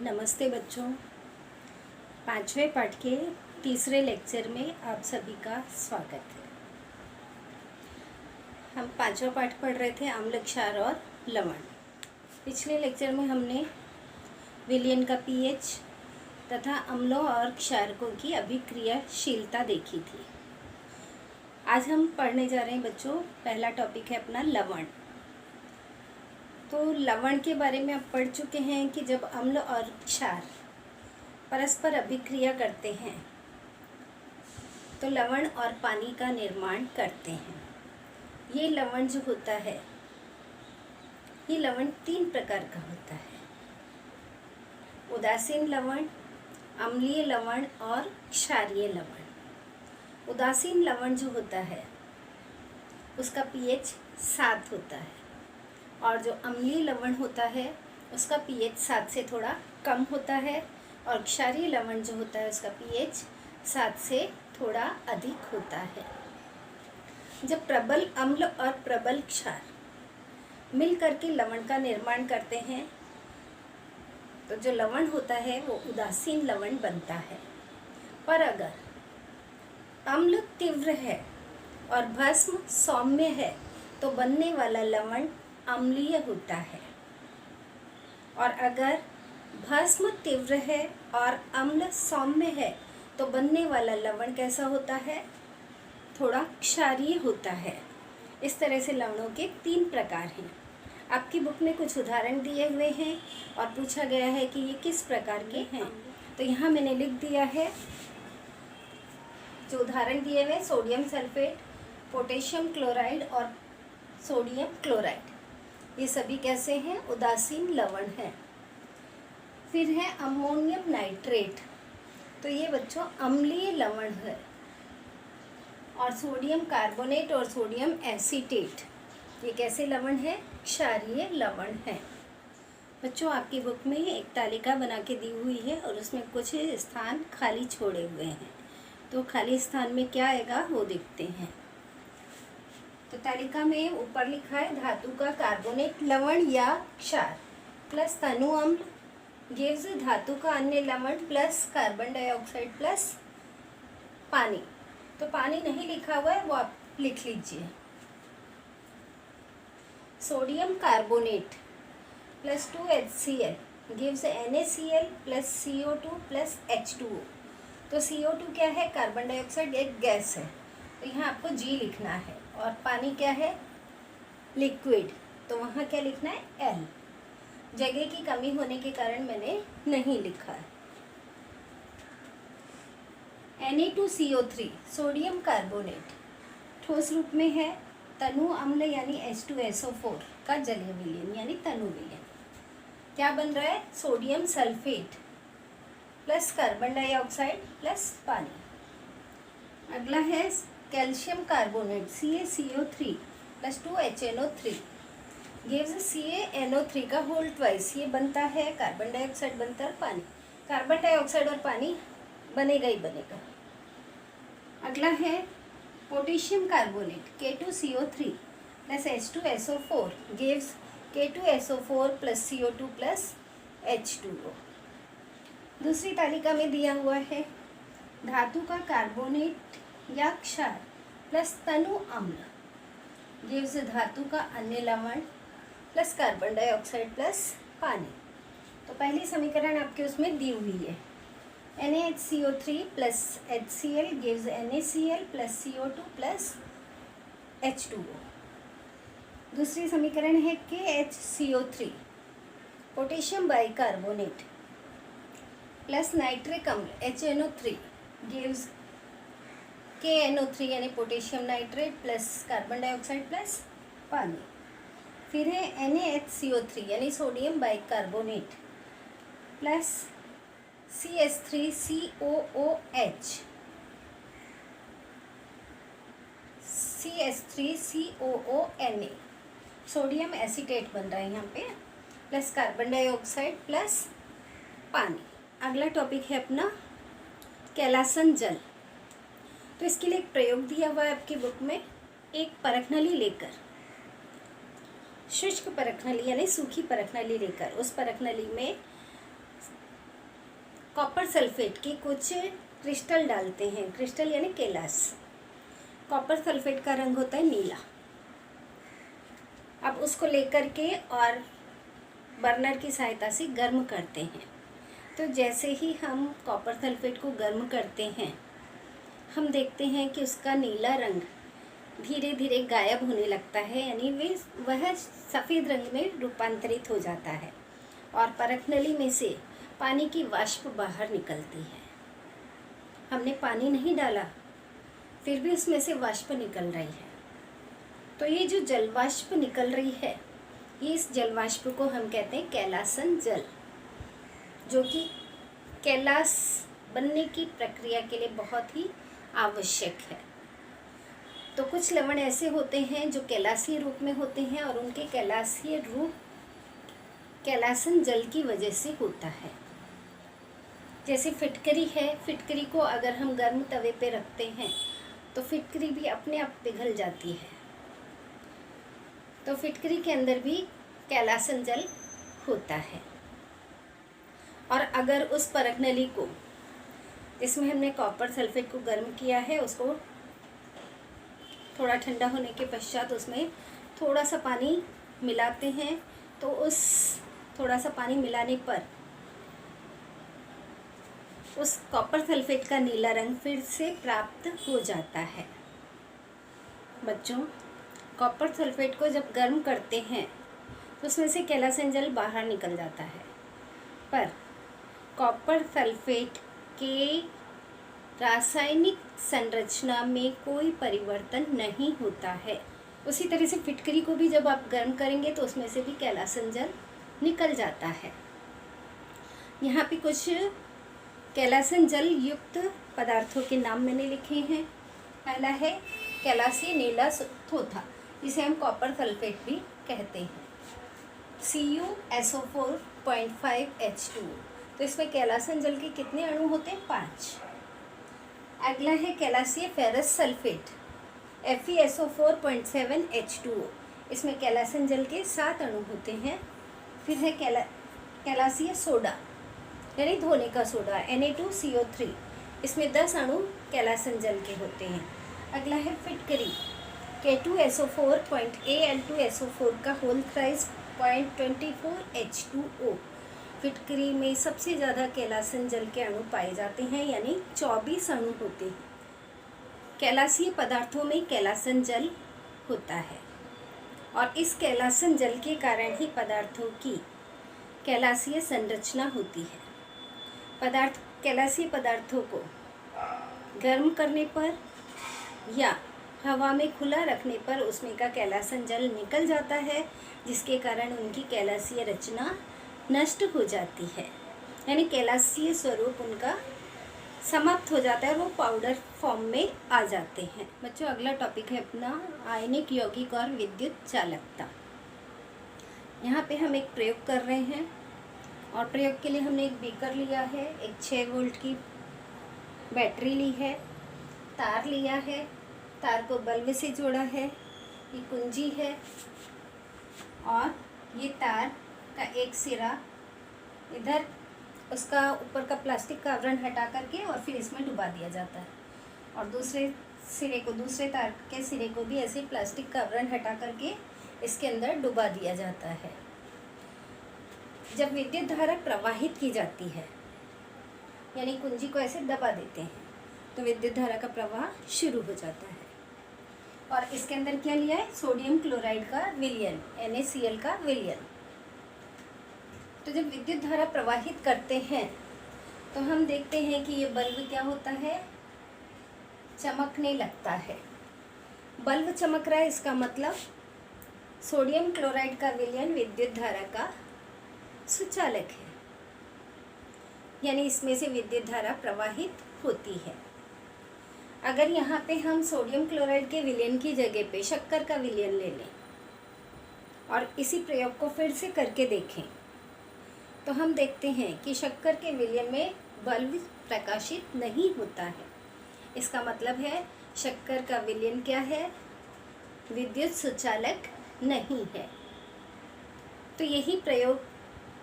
नमस्ते बच्चों। पांचवें पाठ के तीसरे लेक्चर में आप सभी का स्वागत है। हम पांचवा पाठ पढ़ रहे थे अम्ल, क्षार और लवण। पिछले लेक्चर में हमने विलयन का पीएच तथा अम्लों और क्षारकों की अभिक्रियाशीलता देखी थी। आज हम पढ़ने जा रहे हैं बच्चों, पहला टॉपिक है अपना लवण। तो लवण के बारे में आप पढ़ चुके हैं कि जब अम्ल और क्षार परस्पर अभिक्रिया करते हैं तो लवण और पानी का निर्माण करते हैं। ये लवण जो होता है, ये लवण 3 प्रकार का होता है: उदासीन लवण, अम्लीय लवण और क्षारीय लवण। उदासीन लवण जो होता है उसका पीएच 7 होता है और जो अम्लीय लवण होता है उसका पीएच 7 से थोड़ा कम होता है, और क्षारीय लवण जो होता है उसका पीएच 7 से थोड़ा अधिक होता है। जब प्रबल अम्ल और प्रबल क्षार मिल करके लवण का निर्माण करते हैं तो जो लवण होता है वो उदासीन लवण बनता है। पर अगर अम्ल तीव्र है और भस्म सौम्य है तो बनने वाला लवण अम्लीय होता है, और अगर भस्म तीव्र है और अम्ल सौम्य है तो बनने वाला लवण कैसा होता है? थोड़ा क्षारीय होता है। इस तरह से लवणों के 3 प्रकार हैं। आपकी बुक में कुछ उदाहरण दिए हुए हैं और पूछा गया है कि ये किस प्रकार के हैं। तो यहाँ मैंने लिख दिया है जो उदाहरण दिए हुए: सोडियम सल्फेट, पोटेशियम क्लोराइड और सोडियम क्लोराइड। ये सभी कैसे हैं? उदासीन लवण हैं। फिर है अमोनियम नाइट्रेट, तो ये बच्चों अम्लीय लवण है। और सोडियम कार्बोनेट और सोडियम एसीटेट, ये कैसे लवण है? क्षारीय लवण है। बच्चों आपकी बुक में एक तालिका बना के दी हुई है और उसमें कुछ स्थान खाली छोड़े हुए हैं, तो खाली स्थान में क्या आएगा वो देखते हैं। तो तालिका में ऊपर लिखा है धातु का कार्बोनेट लवण या क्षार प्लस तनु अम्ल गिव्स धातु का अन्य लवण प्लस कार्बन डाइऑक्साइड प्लस पानी। तो पानी नहीं लिखा हुआ है, वो आप लिख लीजिए। Sodium carbonate plus 2HCl gives NaCl plus CO2 plus H2O। तो CO2 क्या है? कार्बन डाइऑक्साइड एक गैस है, तो यहाँ आपको G लिखना है। और पानी क्या है? लिक्विड, तो वहाँ क्या लिखना है? L। जगह की कमी होने के कारण मैंने नहीं लिखा है। Na2CO3 सोडियम कार्बोनेट ठोस रूप में है। तनु अम्ल यानी H2SO4 का जलीय विलयन यानी तनु विलयन। क्या बन रहा है? Sodium sulphate plus carbon dioxide plus पानी। अगला है calcium carbonate CaCO3 plus 2HNO3 gives CaNO3 का होल ट्वाइस। ये बनता है कार्बन डाइऑक्साइड, बनता है पानी। कार्बन डाइऑक्साइड और पानी बनेगा ही बनेगा। अगला है potassium carbonate K2CO3 plus H2SO4 gives K2SO4 plus CO2 plus H2O। दूसरी तालिका में दिया हुआ है धातु का कार्बोनेट या क्षार प्लस तनु अम्ल गिव्स धातु का अन्य लवण प्लस कार्बन डाइऑक्साइड प्लस पानी। तो पहली समीकरण आपके उसमें दी हुई है। NaHCO3 plus HCl gives NaCl plus CO2 plus H2O। दूसरी समीकरण है KHCO3 potassium bicarbonate plus nitric अम्ल HNO3 गिव्स KNO3 यानी potassium nitrate plus carbon dioxide plus पानी। फिर है NaHCO3 यानी sodium bicarbonate plus CH3COOH sodium acetate बन रहा है यहाँ पे, प्लस कार्बन डाइऑक्साइड प्लस पानी। अगला टॉपिक है अपना कैलासन जल। तो इसके लिए एक प्रयोग दिया हुआ है आपकी बुक में। एक परखनली लेकर शुष्क परखनली यानी सूखी परखनली लेकर उस परखनली में कॉपर सल्फेट की कुछ क्रिस्टल डालते हैं। क्रिस्टल यानी कैलाश। कॉपर सल्फेट का रंग होता है नीला। अब उसको लेकर के और बर्नर की सहायता से गर्म करते हैं। तो जैसे ही हम कॉपर सल्फेट को गर्म करते हैं, हम देखते हैं कि उसका नीला रंग धीरे धीरे गायब होने लगता है, यानी वह सफ़ेद रंग में रूपांतरित हो जाता है और परख नली में से पानी की वाष्प बाहर निकलती है। हमने पानी नहीं डाला, फिर भी उसमें से वाष्प निकल रही है। तो ये जो जलवाष्प निकल रही है, ये इस जलवाष्प को हम कहते हैं कैलासन जल, जो कि कैलाश बनने की प्रक्रिया के लिए बहुत ही आवश्यक है। तो कुछ लवण ऐसे होते हैं जो कैलाशीय रूप में होते हैं और उनके कैलाशीय रूप कैलासन जल की वजह से होता है। जैसे फिटकरी है, फिटकरी को अगर हम गर्म तवे पे रखते हैं तो फिटकरी भी अपने आप पिघल जाती है। तो फिटकरी के अंदर भी कैलासन जल होता है। और अगर उस परख नली को, जिसमें हमने कॉपर सल्फेट को गर्म किया है, उसको थोड़ा ठंडा होने के पश्चात उसमें थोड़ा सा पानी मिलाते हैं, तो उस थोड़ा सा पानी मिलाने पर उस कॉपर सल्फेट का नीला रंग फिर से प्राप्त हो जाता है। बच्चों, कॉपर सल्फेट को जब गर्म करते हैं तो उसमें से कैलासन जल बाहर निकल जाता है, पर कॉपर सल्फेट के रासायनिक संरचना में कोई परिवर्तन नहीं होता है। उसी तरह से फिटकरी को भी जब आप गर्म करेंगे तो उसमें से भी कैलासन जल निकल जाता है। यहाँ पे कुछ कैलासन जल युक्त पदार्थों के नाम मैंने लिखे हैं। पहला है कैलाशीय नीला थोथा, जिसे हम कॉपर सल्फेट भी कहते हैं, CuSO4.5H2। तो इसमें कैलासन जल के कितने अणु होते हैं? 5। अगला है कैलाशीय फेरस सल्फेट, FeSO4.7H2O। इसमें कैलासन जल के 7 अणु होते हैं। फिर है कैलाशीय सोडा यानी धोने का सोडा, Na2CO3। इसमें 10 अणु कैलासन जल के होते हैं। अगला है फिटकरी, K2SO4.Al2SO4 का होल थ्राइस 0.24H2O। फिटकरी में सबसे ज़्यादा कैलासन जल के अणु पाए जाते हैं, यानी 24 अणु होते हैं। कैलाशीय पदार्थों में कैलासन जल होता है और इस कैलासन जल के कारण ही पदार्थों की कैलाशीय संरचना होती है। कैलाशीय पदार्थों को गर्म करने पर या हवा में खुला रखने पर उसमें का कैलासन जल निकल जाता है, जिसके कारण उनकी कैलाशीय रचना नष्ट हो जाती है, यानी कैलाशीय स्वरूप उनका समाप्त हो जाता है, वो पाउडर फॉर्म में आ जाते हैं। बच्चों, अगला टॉपिक है अपना आयनिक, यौगिक और विद्युत चालकता। यहाँ पे हम एक प्रयोग कर रहे हैं और प्रयोग के लिए हमने एक बीकर लिया है, एक 6 वोल्ट की बैटरी ली है, तार लिया है, तार को बल्ब से जोड़ा है, ये कुंजी है और ये तार का एक सिरा इधर उसका ऊपर का प्लास्टिक का आवरण हटा करके और फिर इसमें डुबा दिया जाता है, और दूसरे तार के सिरे को भी ऐसे प्लास्टिक का आवरण हटा करके इसके अंदर डुबा दिया जाता है। जब विद्युत धारा प्रवाहित की जाती है, यानी कुंजी को ऐसे दबा देते हैं, तो विद्युत धारा का प्रवाह शुरू हो जाता है। और इसके अंदर क्या लिया है? सोडियम क्लोराइड का विलयन, NaCl का विलयन। तो जब विद्युत धारा प्रवाहित करते हैं तो हम देखते हैं कि ये बल्ब क्या होता है? चमकने लगता है। बल्ब चमक रहा है, इसका मतलब सोडियम क्लोराइड का विलयन विद्युत धारा का सुचालक है, यानी इसमें से विद्युत धारा प्रवाहित होती है। अगर यहाँ पे हम सोडियम क्लोराइड के विलयन की जगह पे शक्कर का विलयन ले लें और इसी प्रयोग को फिर से करके देखें, तो हम देखते हैं कि शक्कर के विलयन में बल्ब प्रकाशित नहीं होता है। इसका मतलब है शक्कर का विलयन क्या है? विद्युत सुचालक नहीं है। तो यही प्रयोग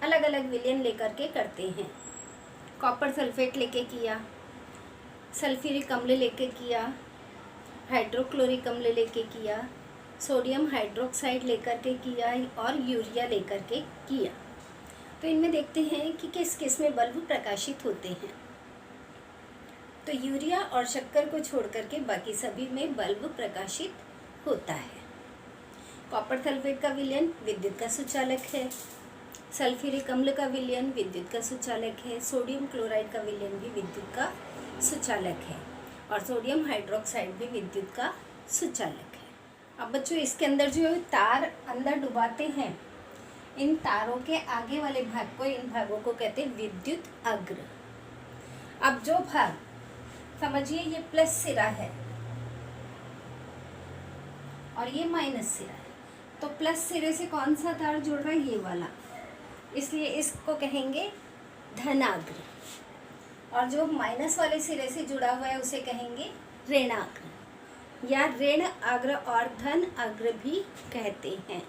अलग अलग विलयन लेकर के करते हैं। कॉपर सल्फेट लेके किया, सल्फ्यूरिक अम्ल लेके किया, हाइड्रोक्लोरिक अम्ल लेके किया, सोडियम हाइड्रोक्साइड लेकर के किया और यूरिया लेकर के किया। तो इनमें देखते हैं कि किस किस में बल्ब प्रकाशित होते हैं। तो यूरिया और शक्कर को छोड़ करके बाकी सभी में बल्ब प्रकाशित होता है। कॉपर सल्फेट का विलयन विद्युत का सुचालक है, सल्फ्यूरिक अम्ल का विलयन विद्युत का सुचालक है, सोडियम क्लोराइड का विलयन भी विद्युत का सुचालक है और सोडियम हाइड्रोक्साइड भी विद्युत का सुचालक है। अब बच्चों इसके अंदर जो तार अंदर डुबाते हैं, इन तारों के आगे वाले भाग को, इन भागों को कहते हैं विद्युत अग्र। अब जो भाग समझिए ये प्लस सिरा है और ये माइनस सिरा है, तो प्लस सिरे से कौन सा तार जुड़ रहा है, ये वाला, इसलिए इसको कहेंगे धनाग्र। और जो माइनस वाले सिरे से जुड़ा हुआ है उसे कहेंगे ऋणाग्र या ऋण अग्र और धन अग्र भी कहते हैं।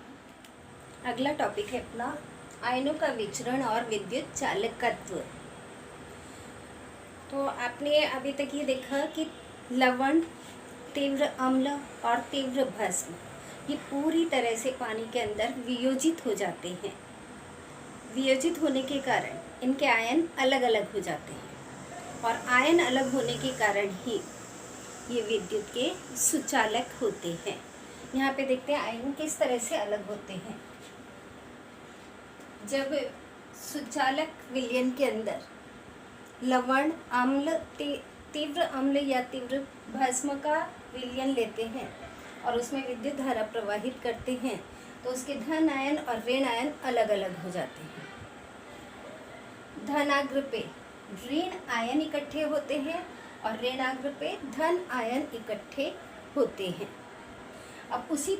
अगला टॉपिक है अपना आयनों का विचरण और विद्युत चालकत्व। तो आपने अभी तक ये देखा कि लवण, तीव्र अम्ल और तीव्र भस्म ये पूरी तरह से पानी के अंदर वियोजित हो जाते हैं। वियोजित होने के कारण इनके आयन अलग अलग हो जाते हैं और आयन अलग होने के कारण ही ये विद्युत के सुचालक होते हैं। यहाँ पे देखते हैं आयन किस तरह से अलग होते हैं। जब सुचालक विलयन के अंदर लवण, अम्ल, तीव्र अम्ल या तीव्र भस्म का विलयन लेते हैं और उसमें विद्युत धारा प्रवाहित करते हैं, तो उसके धन आयन और ऋण आयन अलग अलग हो जाते हैं। धनाग्र पे ऋण आयन इकट्ठे होते हैं और ऋणाग्र पे धन आयन इकट्ठे होते हैं। अब उसी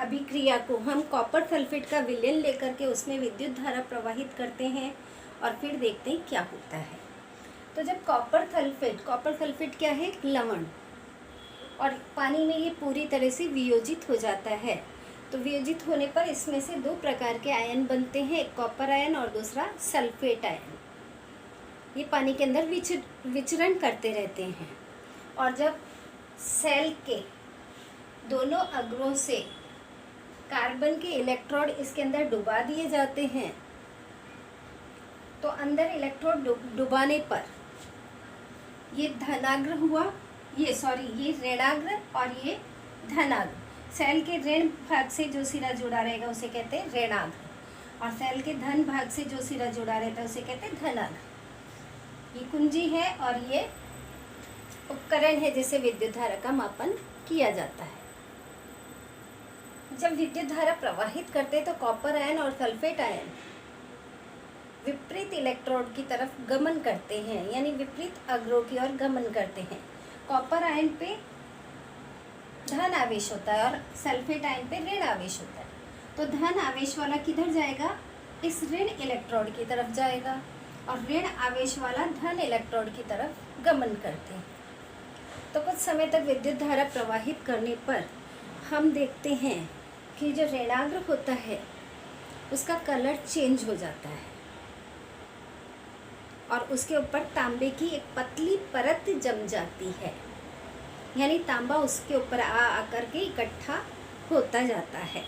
अभिक्रिया को हम कॉपर सल्फेट का विलयन लेकर के उसमें विद्युत धारा प्रवाहित करते हैं और फिर देखते हैं क्या होता है। तो जब कॉपर सल्फेट क्या है, लवण, और पानी में ये पूरी तरह से वियोजित हो जाता है, तो वियोजित होने पर इसमें से दो प्रकार के आयन बनते हैं, एक कॉपर आयन और दूसरा सल्फेट आयन। ये पानी के अंदर विचरण करते रहते हैं और जब सेल के दोनों अग्रों से कार्बन के इलेक्ट्रोड इसके अंदर डुबा दिए जाते हैं, तो अंदर इलेक्ट्रोड डुबाने पर ये धनाग्र हुआ, ये ऋणाग्र और ये धनाग्र। सेल के ऋण भाग से जो सिरा जुड़ा रहेगा उसे कहते हैं ऋणाग्र और सेल के धन भाग से जो सिरा जुड़ा रहता है उसे कहते हैं धनाग्र। ये कुंजी है और ये उपकरण है जिससे विद्युत धारा का मापन किया जाता है। जब विद्युत धारा प्रवाहित करते हैं तो कॉपर आयन और सल्फेट आयन विपरीत इलेक्ट्रोड की तरफ गमन करते हैं, यानी विपरीत अग्रों की ओर गमन करते हैं। कॉपर आयन पे धन आवेश होता है और सल्फेट आयन पे ऋण आवेश होता है। तो धन आवेश वाला किधर जाएगा, इस ऋण इलेक्ट्रोड की तरफ जाएगा और ऋण आवेश वाला धन इलेक्ट्रोड की तरफ गमन करते हैं। तो कुछ समय तक विद्युत धारा प्रवाहित करने पर हम देखते हैं कि जो ऋणाग्र होता है उसका कलर चेंज हो जाता है और उसके ऊपर तांबे की एक पतली परत जम जाती है, यानी तांबा उसके ऊपर आकर के इकट्ठा होता जाता है।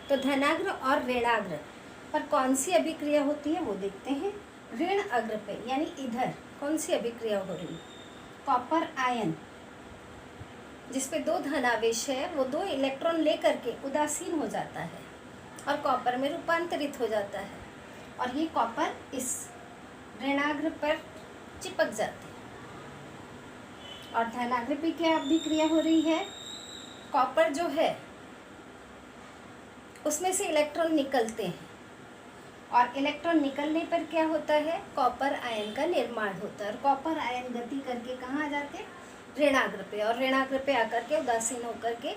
तो धनाग्र और ऋणाग्र पर कौन सी अभिक्रिया होती है वो देखते हैं। ऋण अग्र पे यानी इधर कौन सी अभिक्रिया हो रही है, कॉपर आयन जिस पे दो धनावेश है वो दो इलेक्ट्रॉन लेकर के उदासीन हो जाता है और कॉपर में रूपांतरित हो जाता है और ये कॉपर इस ऋणाग्र पर चिपक जाते हैं। और धनाग्र पे क्या अभिक्रिया हो रही है, कॉपर जो है उसमें से इलेक्ट्रॉन निकलते हैं और इलेक्ट्रॉन निकलने पर क्या होता है, कॉपर आयन का निर्माण होता है और कॉपर आयन गति करके कहाँ आ जाते हैं, ऋणाग्र पे, और ऋणाग्र पे आकर के उदासीन होकर के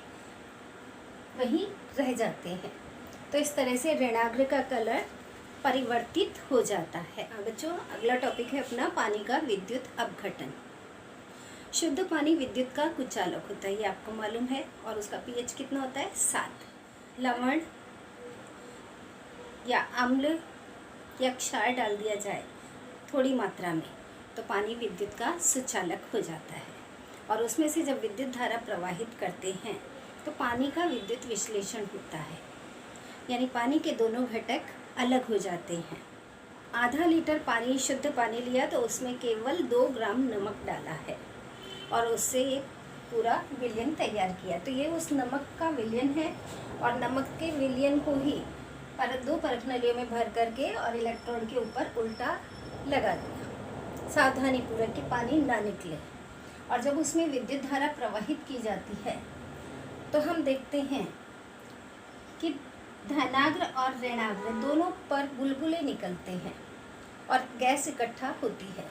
वहीं रह जाते हैं। तो इस तरह से ऋणाग्र का कलर परिवर्तित हो जाता है। बच्चों अगला टॉपिक है अपना पानी का विद्युत अपघटन। शुद्ध पानी विद्युत का कुचालक होता है, ये आपको मालूम है, और उसका पीएच कितना होता है, 7। लवण या अम्ल या क्षार डाल दिया जाए थोड़ी मात्रा में, तो पानी विद्युत का सुचालक हो जाता है। और उसमें से जब विद्युत धारा प्रवाहित करते हैं तो पानी का विद्युत विश्लेषण होता है, यानी पानी के दोनों घटक अलग हो जाते हैं। आधा लीटर पानी, शुद्ध पानी लिया तो उसमें केवल 2 ग्राम नमक डाला है और उससे एक पूरा विलयन तैयार किया। तो ये उस नमक का विलयन है और नमक के विलयन को ही दो परख नलियों में भर करके और इलेक्ट्रोड के ऊपर उल्टा लगा दिया, सावधानी पूर्वक कि पानी ना निकले। और जब उसमें विद्युत धारा प्रवाहित की जाती है तो हम देखते हैं कि धनाग्र और ऋणाग्र दोनों पर बुलबुले निकलते हैं और गैस इकट्ठा होती है।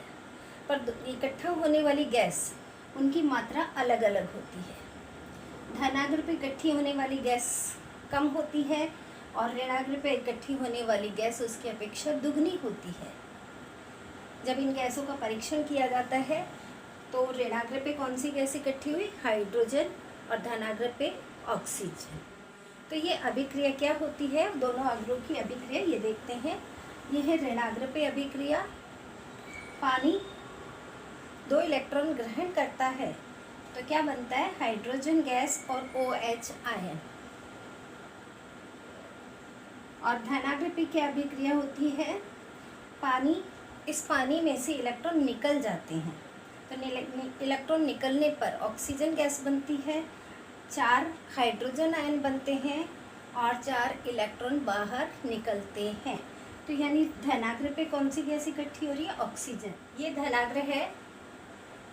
पर इकट्ठा होने वाली गैस, उनकी मात्रा अलग अलग होती है। धनाग्र पे इकट्ठी होने वाली गैस कम होती है और ऋणाग्र पे इकट्ठी होने वाली गैस उसकी अपेक्षा दुगनी होती है। जब इन गैसों का परीक्षण किया जाता है तो ऋणाग्र पे कौन सी गैस इकट्ठी हुई? हाइड्रोजन, और धनाग्र पे ऑक्सीजन। तो ये अभिक्रिया क्या होती है? दोनों अग्रों की अभिक्रिया ये देखते हैं। ये है ऋणाग्र पे अभिक्रिया। पानी 2 इलेक्ट्रॉन ग्रहण करता है तो क्या बनता है? हाइड्रोजन गैस और OH आयन। और धनाग्र पे क्या अभिक्रिया होती है? इस पानी में से इलेक्ट्रॉन निकल जाते हैं, तो इलेक्ट्रॉन निकलने पर ऑक्सीजन गैस बनती है, 4 हाइड्रोजन आयन बनते हैं और 4 इलेक्ट्रॉन बाहर निकलते हैं। तो यानी धनाग्र पे कौन सी गैस इकट्ठी हो रही है? ऑक्सीजन। ये धनाग्र है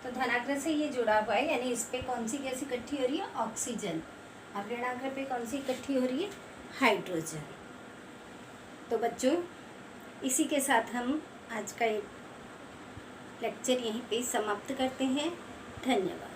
तो धनाग्र से ये जुड़ा हुआ है, यानी इस पे कौन सी गैस इकट्ठी हो रही है? ऑक्सीजन। और ऋणाग्र पे कौन सी इकट्ठी हो रही है? हाइड्रोजन। तो बच्चों, इसी के साथ हम आज का लेक्चर यहीं पे समाप्त करते हैं। धन्यवाद।